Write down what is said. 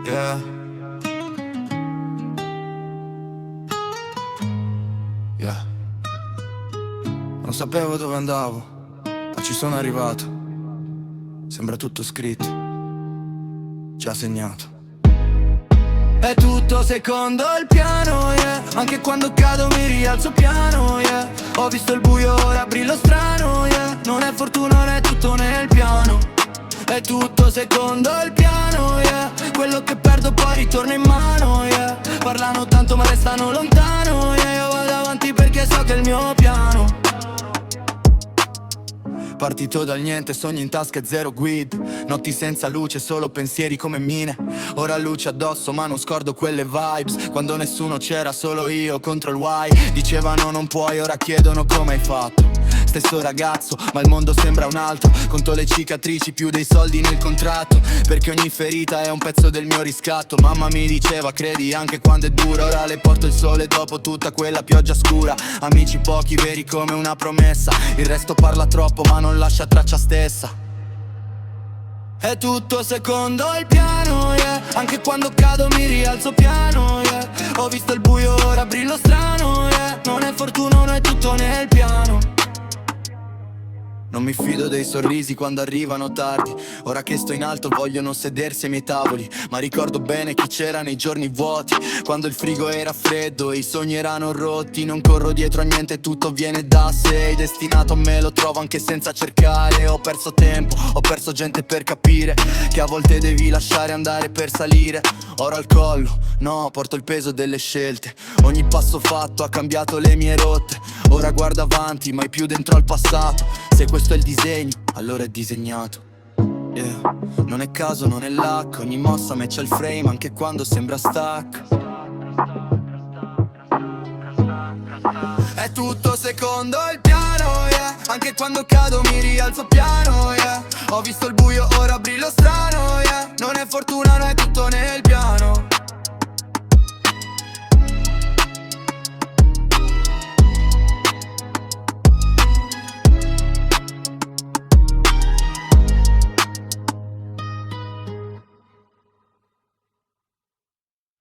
Yeah. Yeah. Non sapevo dove andavo, ma ci sono arrivato. Sembra tutto scritto, già segnato. È tutto secondo il piano, yeah. Anche quando cado mi rialzo piano, yeah. Ho visto il buio, ora brillo strano, yeah. Non è fortuna, non è tutto nel piano. È tutto secondo il piano, yeah. Quello che perdo poi ritorna in mano, yeah. Parlano tanto ma restano lontano, yeah. Io vado avanti perché so che è il mio piano. Partito dal niente, sogni in tasca e zero guida. Notti senza luce, solo pensieri come mine. Ora luce addosso ma non scordo quelle vibes. Quando nessuno c'era, solo io contro il why. Dicevano non puoi, ora chiedono come hai fatto. Stesso ragazzo, ma il mondo sembra un altro. Conto le cicatrici più dei soldi nel contratto, perché ogni ferita è un pezzo del mio riscatto. Mamma mi diceva credi anche quando è dura. Ora le porto il sole dopo tutta quella pioggia scura. Amici pochi, veri come una promessa. Il resto parla troppo ma non lascia traccia stessa. È tutto secondo il piano, yeah. Anche quando cado mi rialzo piano, yeah. Ho visto il buio, ora brillo strano, yeah. Non è fortuna, non è tutto nel piano. Non mi fido dei sorrisi quando arrivano tardi. Ora che sto in alto vogliono sedersi ai miei tavoli. Ma ricordo bene chi c'era nei giorni vuoti, quando il frigo era freddo e i sogni erano rotti. Non corro dietro a niente, tutto viene da sé. Destinato a me lo trovo anche senza cercare. Ho perso tempo, ho perso gente per capire che a volte devi lasciare andare per salire. Oro al collo, no, porto il peso delle scelte. Ogni passo fatto ha cambiato le mie rotte. Ora guardo avanti, mai più dentro al passato. Se questo è il disegno, allora è disegnato, yeah. Non è caso, non è luck. Ogni mossa matcha il frame, anche quando sembra stuck. È tutto secondo il piano, yeah. Anche quando cado mi rialzo piano, yeah. Ho visto il buio, ora brillo strano, yeah. Non è fortuna, non è tutto nel piano.